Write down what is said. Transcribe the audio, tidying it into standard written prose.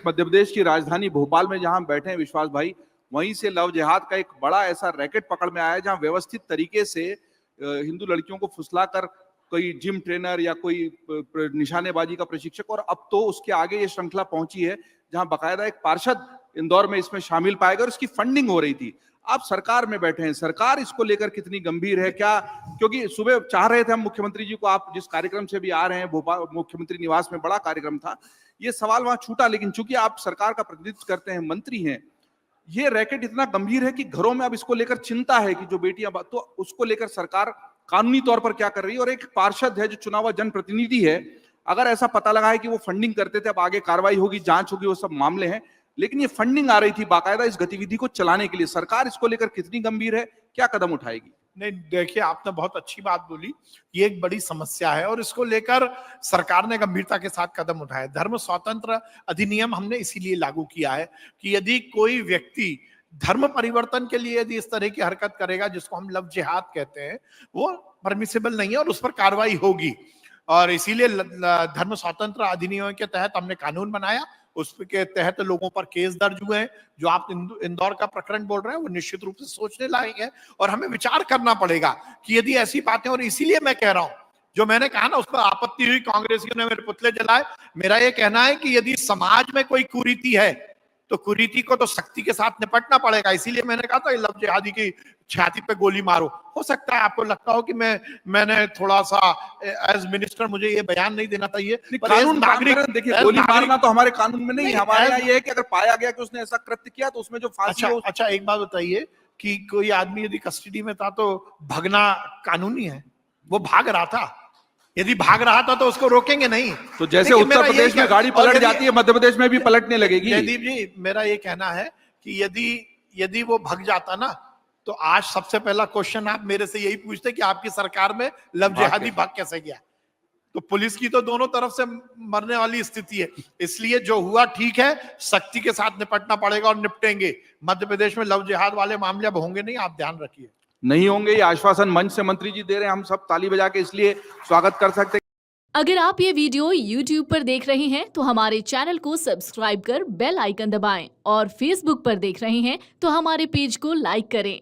मध्य प्रदेश की राजधानी भोपाल में जहां बैठे हैं विश्वास भाई, वहीं से लव जिहाद का एक बड़ा ऐसा रैकेट पकड़ में आया है जहां व्यवस्थित तरीके से हिंदू लड़कियों को फुसलाकर कोई जिम ट्रेनर या कोई निशानेबाजी का प्रशिक्षक, और अब तो उसके आगे ये श्रृंखला पहुंची है जहां बकायदा एक पार्षद इंदौर में इसमें शामिल पाएगा और इसकी फंडिंग हो रही थी। आप सरकार में बैठे हैं, सरकार इसको लेकर कितनी गंभीर है क्या? क्योंकि सुबह चाह रहे थे हम मुख्यमंत्री जी को, आप जिस कार्यक्रम से भी आ रहे हैं, भोपाल मुख्यमंत्री निवास में बड़ा कार्यक्रम था, ये सवाल वहां छूटा, लेकिन चूंकि आप सरकार का प्रतिनिधित्व करते हैं, मंत्री हैं, ये रैकेट इतना गंभीर है कि घरों में अब इसको लेकर चिंता है कि जो बेटियां, तो उसको लेकर सरकार कानूनी तौर पर क्या कर रही है? और एक पार्षद है जो चुना हुआ जनप्रतिनिधि है, अगर ऐसा पता लगा है कि वो फंडिंग करते थे, अब आगे कार्रवाई होगी, जांच होगी, वो सब मामले हैं, लेकिन ये फंडिंग आ रही थी बाकायदा इस गतिविधि को चलाने के लिए, सरकार इसको लेकर कितनी गंभीर है, क्या कदम उठाएगी? नहीं, देखिए, आपने बहुत अच्छी बात बोली। ये एक बड़ी समस्या है और इसको लेकर सरकार ने गंभीरता के साथ कदम उठाए। धर्म स्वतंत्र अधिनियम हमने इसीलिए लागू किया है कि यदि कोई व्यक्ति धर्म परिवर्तन के लिए यदि इस तरह की हरकत करेगा, जिसको हम लव जिहाद कहते हैं, वो परमिसिबल नहीं है और उस पर कार्रवाई होगी। और इसीलिए धर्म स्वतंत्र अधिनियम के तहत हमने कानून बनाया, उसके तहत लोगों पर केस दर्ज हुए हैं। जो आप इंदौर का प्रकरण बोल रहे हैं, वो निश्चित रूप से सोचने लायक है और हमें विचार करना पड़ेगा कि यदि ऐसी बातें, और इसीलिए मैं कह रहा हूं, जो मैंने कहा ना, उस पर आपत्ति हुई, कांग्रेसियों ने मेरे पुतले जलाए। मेरा ये कहना है कि यदि समाज में कोई कुरीति है तो कुरीति को तो सख्ती के साथ निपटना पड़ेगा। इसीलिए मैंने कहा था लव जिहादी की छाती पे गोली मारो। हो सकता है आपको लगता हो कि मैंने थोड़ा सा एज मिनिस्टर मुझे ये बयान नहीं देना चाहिए, कानून नागरिक, देखिए, गोली मारना तो हमारे कानून में नहीं है। हमारे यहाँ ये है कि अगर पाया गया कि उसने ऐसा कृत्य किया तो उसमें जो फांसी हो। अच्छा, एक बात बताइए कि कोई आदमी यदि कस्टडी में था तो भागना कानूनी है? वो भाग रहा था, यदि भाग रहा था तो उसको रोकेंगे नहीं? तो जैसे उत्तर प्रदेश में गाड़ी पलट जाती है, मध्य प्रदेश में भी पलटने लगेगी। जयदीप जी, मेरा ये कहना है कि यदि वो भाग जाता ना, तो आज सबसे पहला क्वेश्चन आप मेरे से यही पूछते कि आपकी सरकार में लव जिहादी भाग कैसे गया। तो पुलिस की तो दोनों तरफ से मरने वाली स्थिति है। इसलिए जो हुआ ठीक है, सख्ती के साथ निपटना पड़ेगा और निपटेंगे। मध्य प्रदेश में लव जिहाद वाले मामले अब होंगे नहीं, आप ध्यान रखिए। नहीं होंगे, ये आश्वासन मंच से मंत्री जी दे रहे हैं, हम सब ताली बजा के इसलिए स्वागत कर सकते हैं। अगर आप ये वीडियो YouTube पर देख रहे हैं तो हमारे चैनल को सब्सक्राइब कर बेल आइकन दबाएं, और Facebook पर देख रहे हैं तो हमारे पेज को लाइक करें।